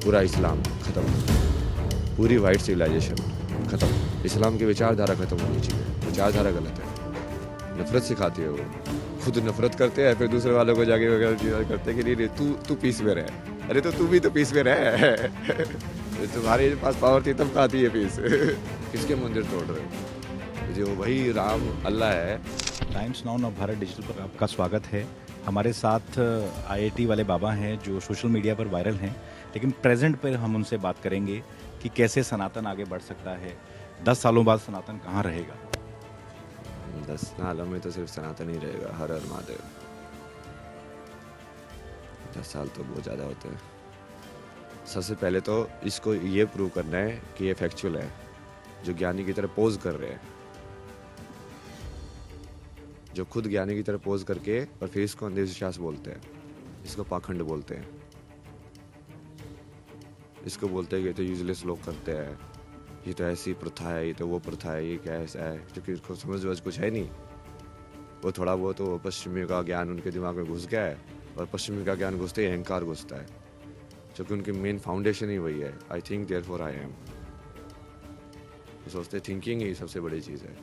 पूरा इस्लाम ख़त्म, पूरी वाइट सिविलाइजेशन ख़त्म, इस्लाम की विचारधारा ख़त्म होनी चाहिए। विचारधारा गलत है, नफ़रत सिखाती है वो, खुद नफ़रत करते हैं फिर दूसरे वालों को जाके वगैरह करते हैं कि नहीं तू पीस में रह। अरे तो तू भी तो पीस में रह तुम्हारे पास पावर थी तब कहाँ थी ये पीस किसके मंदिर तोड़ रहे हो? जो वही राम अल्लाह है। टाइम्स नाउ नव भारत डिजिटल पर आपका स्वागत है। हमारे साथ आईआईटी वाले बाबा हैं जो सोशल मीडिया पर वायरल हैं, लेकिन प्रेजेंट पर हम उनसे बात करेंगे कि कैसे सनातन आगे बढ़ सकता है। 10 सालों बाद सनातन कहाँ रहेगा? 10 सालों में तो सिर्फ सनातन ही रहेगा। हर हर महादेव। 10 साल तो बहुत ज़्यादा होते हैं। सबसे पहले तो इसको ये प्रूव करना है कि ये फैक्चुअल है, जो ज्ञानी की तरह पोज कर रहे हैं, जो खुद ज्ञानी की तरह पोज करके और फिर इसको अंधविश्वास बोलते हैं, इसको पाखंड बोलते हैं, इसको बोलते हैं कि ये तो यूजलेस लोग करते हैं, ये तो ऐसी प्रथा है, ये तो वो प्रथा है, ये क्या ऐसा है, क्योंकि इसको समझ वज कुछ है नहीं। वो थोड़ा बहुत तो पश्चिमी का ज्ञान उनके दिमाग में घुस गया है, और पश्चिमी का ज्ञान घुसते ही अहंकार घुसता है, क्योंकि उनकी मेन फाउंडेशन ही वही है। I think therefore I am. सोचते थिंकिंग ही सबसे बड़ी चीज़ है।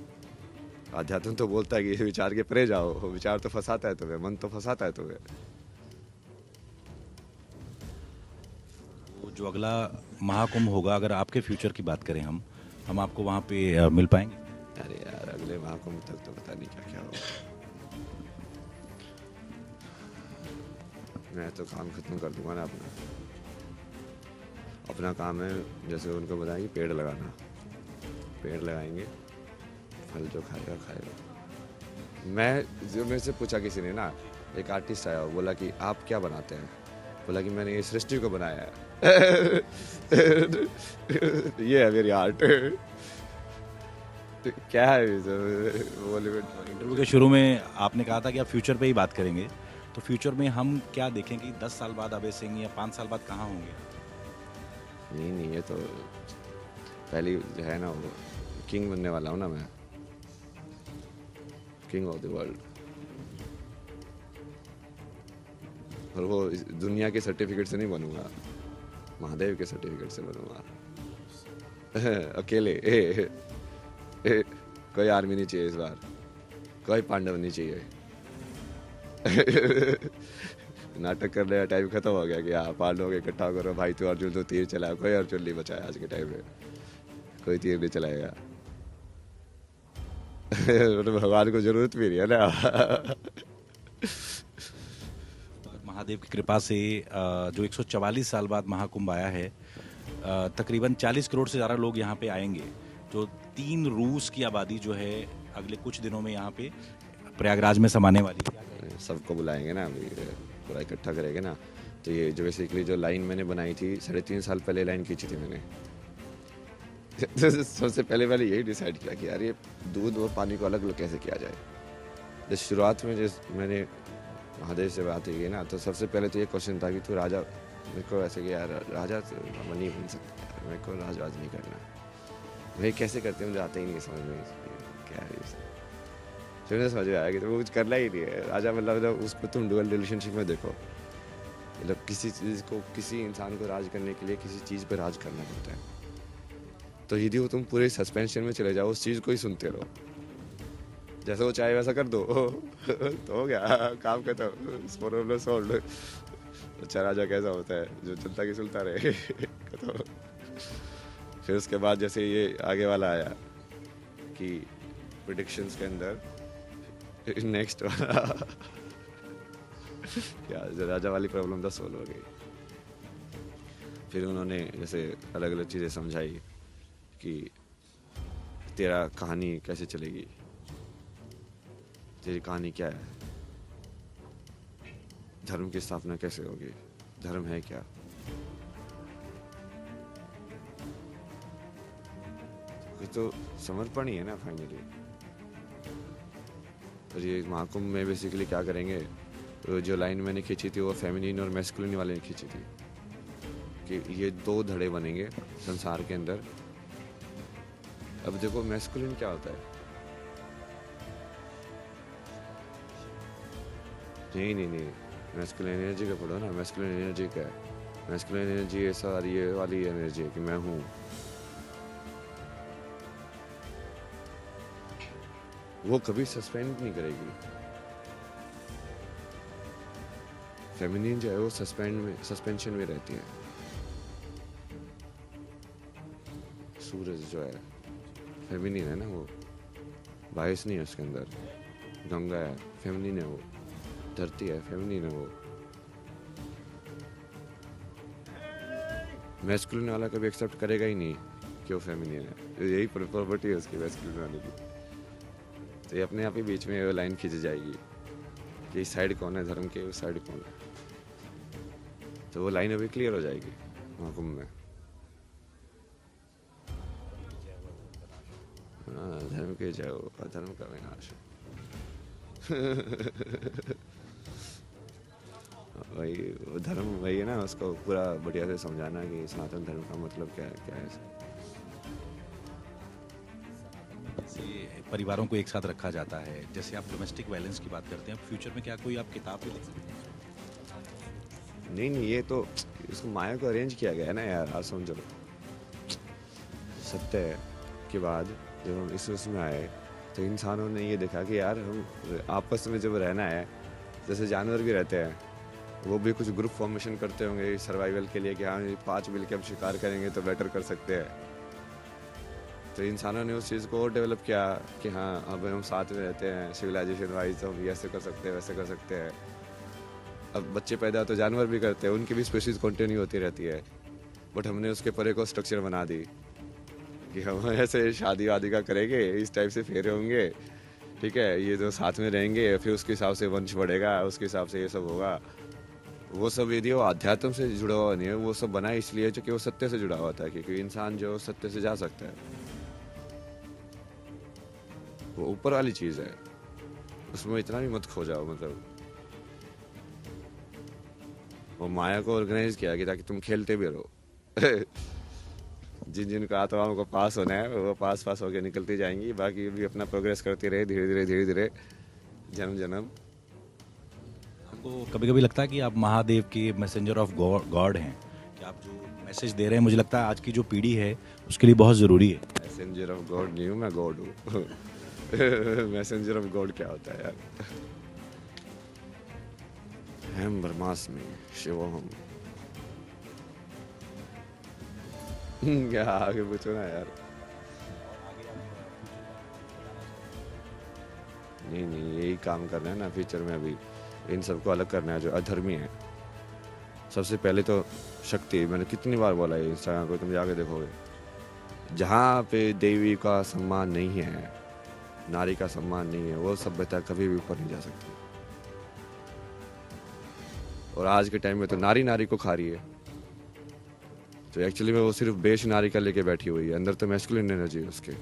आध्यात्म तो बोलता है कि विचार के परे जाओ, विचार तो फंसाता है तुम्हें, मन तो फंसाता है तुम्हें। वो जो अगला महाकुंभ होगा, अगर आपके फ्यूचर की बात करें हम आपको वहाँ पे मिल पाएंगे? अरे यार, अगले महाकुंभ तक तो पता नहीं क्या क्या होगा। मैं तो काम खत्म कर दूंगा ना अपना काम है, जैसे उनको बताएंगे पेड़ लगाना, पेड़ लगाएंगे, फल जो खाएगा खाएगा। जो मेरे से पूछा किसी ने ना, एक आर्टिस्ट आया, बोला कि आप क्या बनाते हैं? बोला कि मैंने ये सृष्टि को बनाया है ये है मेरी आर्ट क्या है बॉलीवुड। इंटरव्यू के शुरू में आपने कहा था कि आप फ्यूचर पे ही बात करेंगे, तो फ्यूचर में हम क्या देखें कि 10 साल बाद अभय सिंह या 5 साल बाद कहाँ होंगे? नहीं, ये तो पहली जो है ना, वो किंग बनने वाला हूँ ना मैं, किंग ऑफ द वर्ल्ड। और वो दुनिया के सर्टिफिकेट से नहीं बनूंगा, महादेव के सर्टिफिकेट से बनूंगा अकेले कोई आर्मी नहीं चाहिए इस बार, कोई पांडव नहीं चाहिए नाटक करने का टाइम खत्म हो गया कि हाँ पांडवों को इकट्ठा करो भाई, तू अर्जुन तो तीर चलाया, कोई अर्जुन नहीं बचा है आज के टाइम में, कोई तीर नहीं चलाएगा भगवान को जरूरत भी नहीं है ना महादेव की कृपा से जो 144 साल बाद महाकुंभ आया है, तकरीबन 40 करोड़ से ज़्यादा लोग यहाँ पे आएंगे। जो 3 रूस की आबादी जो है अगले कुछ दिनों में यहाँ पे प्रयागराज में समाने वाली है। सबको बुलाएंगे ना, अभी पूरा इकट्ठा करेंगे ना। तो ये जो बेसिकली जो लाइन मैंने बनाई थी 3.5 साल पहले लाइन खींची थी मैंने सबसे पहले मैंने यही डिसाइड किया कि यार ये दूध और पानी को अलग अलग कैसे किया जाए। जब शुरुआत में जिस मैंने महादेव से बात की ना, तो सबसे पहले तो ये क्वेश्चन था कि तू राजा, मेरे को ऐसे कि यार राजा नहीं बन सकता, मेरे को राजवाज नहीं करना, भाई कैसे करते हैं मुझे आता ही नहीं समझ में क्या है। फिर मुझे समझ में आया कि तो वो कुछ करना ही नहीं है राजा, मतलब उसको तुम डुअल रिलेशनशिप में देखो, मतलब किसी चीज़ को, किसी इंसान को राज करने के लिए किसी चीज़ पर राज करना पड़ता है। तो यदि वो तुम पूरे सस्पेंशन में चले जाओ, उस चीज़ को ही सुनते रहो, जैसे वो चाहे वैसा कर दो तो हो गया काम खत्म, सोल्ड। अच्छा राजा कैसा होता है, जो जनता की सुनता रहे तो फिर उसके बाद जैसे ये आगे वाला आया कि प्रेडिक्शंस के अंदर नेक्स्ट वाला क्या राजा वाली प्रॉब्लम तो सोल्व हो गई। फिर उन्होंने जैसे अलग अलग चीज़ें समझाई कि तेरा कहानी कैसे चलेगी, तेरी कहानी क्या है, धर्म की स्थापना कैसे होगी, धर्म है क्या। ये तो समर्पण ही है ना फाइनली। और ये महाकुंभ में बेसिकली क्या करेंगे, तो जो लाइन मैंने खींची थी वो फेमिनिन और मैस्कुलिन वाले ने खींची थी कि ये 2 धड़े बनेंगे संसार के अंदर। अब देखो मैस्कुलिन क्या होता है, नहीं मैस्कुलिन एनर्जी का पढ़ो ना, मैस्कुलिन एनर्जी क्या है, मैस्कुलिन एनर्जी ऐसा ये वाली एनर्जी है कि मैं हूँ, वो कभी सस्पेंड नहीं करेगी। फेमिनिन जो है वो सस्पेंशन में रहती है। सूरज जो है फेमिनिन है ना, वो बायस नहीं है उसके अंदर। गंगा है फेमिनिन है वो, धरती है फेमिनिन है वो। मैस्कुलिन वाला कभी एक्सेप्ट करेगा ही नहीं कि वो फेमिनिन है, यही प्रॉपर्टी है उसकी मैस्कुलिन वाले की। तो ये अपने आप ही बीच में वो लाइन खींच जाएगी कि इस साइड कौन है धर्म के, उस साइड कौन है। तो वो लाइन अभी क्लियर हो जाएगी महाकुंभ में। हाँ, धर्म के जय हो, अधर्म का विनाश। वही वो धर्म वही है ना, उसको पूरा बढ़िया से समझाना कि सनातन धर्म का मतलब क्या है। जैसे परिवारों को एक साथ रखा जाता है, जैसे आप डोमेस्टिक वायलेंस की बात करते हैं, फ्यूचर में क्या कोई आप किताब भी लिख सकते हैं? नहीं, ये तो इसको माया को अरेंज किया गया है ना यार, आप समझो। सत्य के बाद जब हम इस उसमें आए तो इंसानों ने ये देखा कि यार हम आपस में जब रहना है, जैसे जानवर भी रहते हैं, वो भी कुछ ग्रुप फॉर्मेशन करते होंगे सर्वाइवल के लिए कि हाँ 5 मिलकर हम शिकार करेंगे तो बेटर कर सकते हैं। तो इंसानों ने उस चीज़ को और डेवलप किया कि हाँ अब हम साथ में रहते हैं, सिविलाइजेशन वाइज तो हम ऐसे कर सकते हैं वैसे कर सकते हैं। अब बच्चे पैदा तो जानवर भी करते हैं, उनकी भी स्पेशीज कंटिन्यू होती रहती है। बट हमने उसके परे को स्ट्रक्चर बना दी कि हम ऐसे शादी वादी का करेंगे, इस टाइप से फेरे होंगे, ठीक है, ये तो साथ में रहेंगे, फिर उसके हिसाब से वंश बढ़ेगा, उसके हिसाब से ये सब होगा। वो सब यदि वो अध्यात्म से जुड़ा हुआ नहीं है, वो सब बना इसलिए क्योंकि वो सत्य से जुड़ा हुआ था, क्योंकि इंसान जो सत्य से जा सकता है, वो ऊपर वाली चीज़ है, उसमें इतना भी मत खो जाओ। मतलब वो माया को ऑर्गेनाइज किया कि ताकि तुम खेलते भी रहो। जिन जिन का आत्माओं को पास होना है वो पास होके निकलती जाएंगी, बाकी भी अपना प्रोग्रेस करती रहे धीरे धीरे जन्म जन्म। आपको कभी कभी लगता है कि आप महादेव के मैसेंजर ऑफ गॉड हैं, कि आप जो मैसेज दे रहे हैं, मुझे लगता है आज की जो पीढ़ी है उसके लिए बहुत ज़रूरी है? मैसेंजर ऑफ गॉड नहीं हूँ मैं, गॉड हूँ। मैसेंजर ऑफ गॉड क्या होता है यार? हम ब्रह्मास्मि शिवोहम। क्या आगे पूछो ना यार। नहीं, यही काम करना है ना फ्यूचर में। अभी इन सबको अलग करना है जो अधर्मी है। सबसे पहले तो शक्ति, मैंने कितनी बार बोला है, इंस्टाग्राम पे तुम जाके देखोगे, जहाँ पे देवी का सम्मान नहीं है, नारी का सम्मान नहीं है, वो सभ्यता कभी भी ऊपर नहीं जा सकती। और आज के टाइम में तो नारी को खा रही है, तो एक्चुअली में वो सिर्फ बेश नारी का लेके बैठी हुई है, अंदर तो मैस्कुलिन एनर्जी है उसके।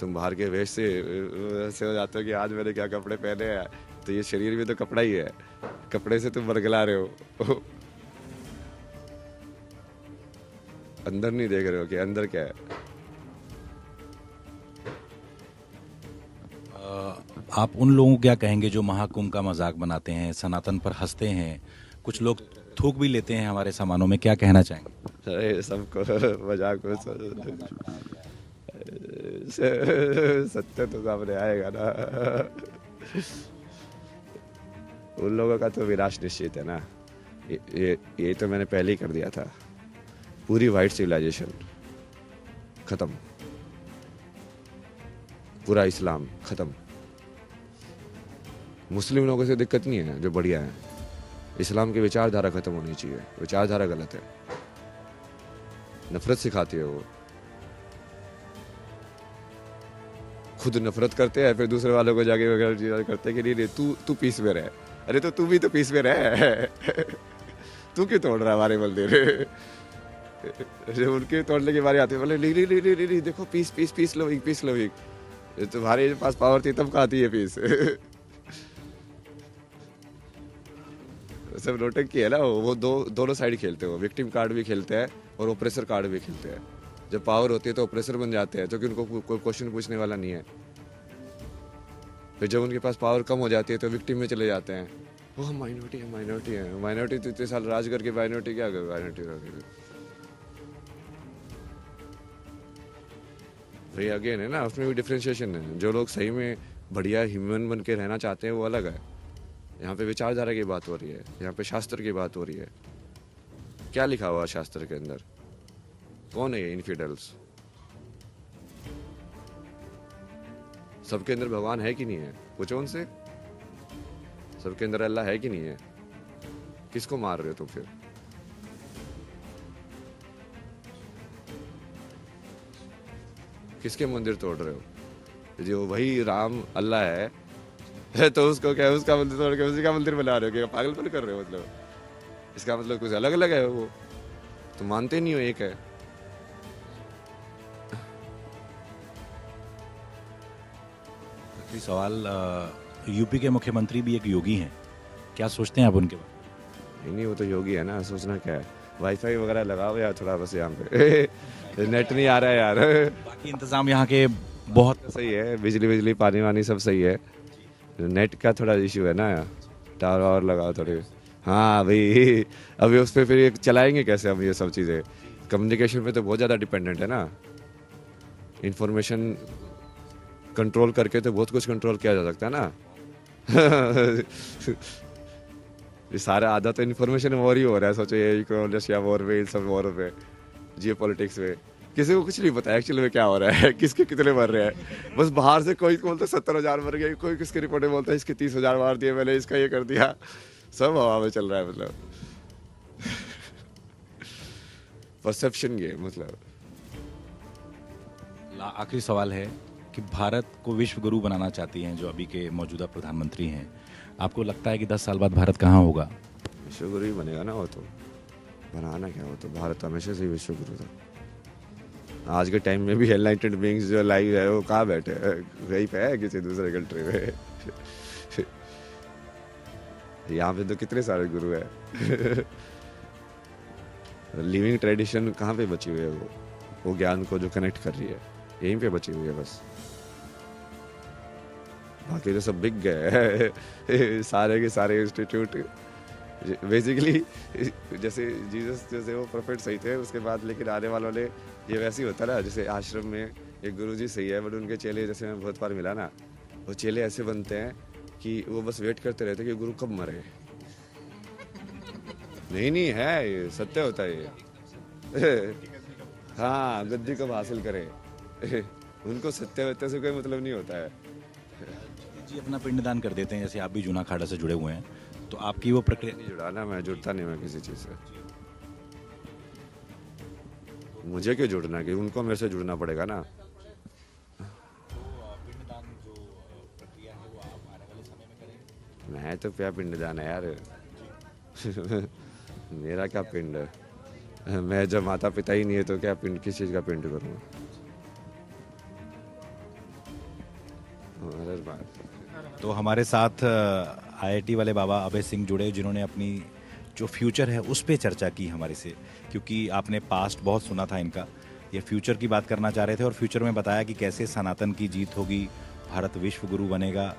तुम बाहर के वेश से ऐसे हो जाते हो कि आज मैंने क्या कपड़े पहने हैं, तो ये शरीर भी तो कपड़ा ही है, कपड़े से तुम बरगला रहे हो। अंदर नहीं देख रहे हो कि अंदर क्या है। आप उन लोगों को क्या कहेंगे जो महाकुंभ का मजाक बनाते हैं, सनातन पर हंसते हैं, कुछ लोग थूक भी लेते हैं हमारे सामानों में, क्या कहना चाहेंगे? अरे सबको मजाक में सत्य तो सामने आएगा ना। उन लोगों का तो विनाश निश्चित है ना। ये तो मैंने पहले ही कर दिया था। पूरी वाइट सिविलाइजेशन खत्म, पूरा इस्लाम खत्म। मुस्लिम लोगों से दिक्कत नहीं है जो बढ़िया है, इस्लाम की विचारधारा खत्म होनी चाहिए। विचारधारा गलत है, नफरत सिखाती है। वो खुद नफरत करते हैं, फिर दूसरे वालों को जाके वगैरह करते हैं कि नहीं तू पीस में रह। अरे तो तू भी तो पीस में रह। तू क्यों तोड़ रहा है हमारे मंदिर? जब उनके तोड़ने की बारी आती है, बोले नहीं देखो पीस लविंग। तुम्हारे पास पावर थी तब कहाँ थी ये पीस? सब नोटंकी किया ना। वो दोनों साइड खेलते हो, विक्टिम कार्ड भी खेलते हैं और ओप्रेसर कार्ड भी खेलते हैं। जब पावर होती है तो ओप्रेसर बन जाते हैं, क्योंकि उनको कोई क्वेश्चन पूछने वाला नहीं है। फिर जब उनके पास पावर कम हो जाती है तो विक्टिम में चले जाते हैं, वो हम माइनॉरिटी है। माइनॉरिटी तो इतने साल राज करके माइनॉरिटी क्या कर, माइनॉरिटी रह भाई अगेन है ना, उसमें भी डिफ्रेंशिएशन है। जो लोग सही में बढ़िया ह्यूमन बन के रहना चाहते हैं वो अलग है। यहाँ पे विचारधारा की बात हो रही है, यहाँ पे शास्त्र की बात हो रही है। क्या लिखा हुआ है शास्त्र के अंदर? कौन है ये इनफिडल्स? सबके अंदर भगवान है कि नहीं है? पूछो उनसे। सबके अंदर अल्लाह है कि नहीं है? किसको मार रहे हो तुम फिर? किसके मंदिर तोड़ रहे हो? जो वही राम अल्लाह है तो उसको क्या, उसका मंदिर तोड़ के उसी का मंदिर बना रहे हो? क्या पागलपन कर रहे हो? मतलब इसका मतलब कुछ अलग अलग है वो, तो मानते नहीं हो एक है। आखिरी सवाल, यूपी के मुख्यमंत्री भी एक योगी हैं, क्या सोचते हैं आप उनके बारे में? नहीं वो तो योगी है ना, सोचना क्या है। वाईफाई वगैरह लगाओ यार थोड़ा बस यहाँ पे नेट नहीं आ रहा है यार। बाकी इंतजाम यहाँ के बहुत सही है, बिजली पानी वानी सब सही है। नेट का थोड़ा इशू है ना, टावर और लगाओ थोड़े। हाँ भाई, अभी उस पर फिर ये चलाएंगे कैसे हम ये सब चीज़ें? कम्युनिकेशन पे तो बहुत ज़्यादा डिपेंडेंट है ना। इंफॉर्मेशन कंट्रोल करके तो बहुत कुछ कंट्रोल किया जा सकता है ना। ये सारा आधा तो इन्फॉर्मेशन वॉर ही हो रहा है। सोचो ये रशिया वॉर में, इन सब वॉर में, जियो पॉलिटिक्स में किसी को कुछ नहीं पता एक्चुअली में क्या हो रहा है, किसके कितने मर रहे हैं। बस बाहर से कोई बोलता है 70,000 मर गए, कोई किसकी रिपोर्ट में बोलता है इसके 30,000 मार दिए मैंने, इसका ये कर दिया। सब हवा में चल रहा है। मतलब परसेप्शन गेम। मतलब आखिरी सवाल है कि भारत को विश्व गुरु बनाना चाहती हैं जो अभी के मौजूदा प्रधानमंत्री हैं, आपको लगता है कि 10 साल बाद भारत कहाँ होगा? विश्व गुरु ही बनेगा ना वो तो। बनाना क्या, वो तो भारत हमेशा से ही विश्व गुरु था। आज के टाइम में भी एनलाइटेड बीइंग्स जो लाइव है वो कहाँ बैठे हैं? वहीं पे है किसी दूसरे कंट्री में। यहाँ पे तो कितने सारे गुरु है। लिविंग ट्रेडिशन कहाँ पे बची हुई है? वो ज्ञान को जो कनेक्ट कर रही है यहीं पे बची हुई है बस। बाकी तो सब बिक गए हैं। सारे के सारे इंस्टीट्यूट बेसिकली जैसे जीसस जैसे वो प्रोफेट सही थे उसके बाद, लेकिन आने वालों ने ये वैसे ही होता ना, जैसे आश्रम में एक गुरुजी सही है बट उनके चेले, जैसे मैं बहुत बार मिला ना, वो चेले ऐसे बनते हैं कि वो बस वेट करते रहते कि गुरु कब मरे। नहीं है, ये सत्य होता है ये। हाँ, गद्दी कब हासिल करे। उनको सत्य से कोई मतलब नहीं होता है। जी अपना पिंडदान कर देते हैं, जैसे आप भी जूना अखाड़ा से जुड़े हुए हैं, तो आपकी वो प्रक्रिया? नहीं जुड़ा ना, मैं जुड़ता नहीं मैं किसी चीज़ से। मुझे क्यों जुड़ना, कि उनको मेरे से जुड़ना पड़ेगा ना। मैं तो क्या पिंडदान है यार। मेरा क्या पिंड है? मैं जब माता पिता ही नहीं है तो क्या पिंड, किस चीज़ का पिंड करूँगा? तो हमारे साथ आईआईटी वाले बाबा अभय सिंह जुड़े, जिन्होंने अपनी जो फ्यूचर है उस पर चर्चा की हमारे से, क्योंकि आपने पास्ट बहुत सुना था इनका, ये फ्यूचर की बात करना चाह रहे थे और फ्यूचर में बताया कि कैसे सनातन की जीत होगी, भारत विश्व गुरु बनेगा,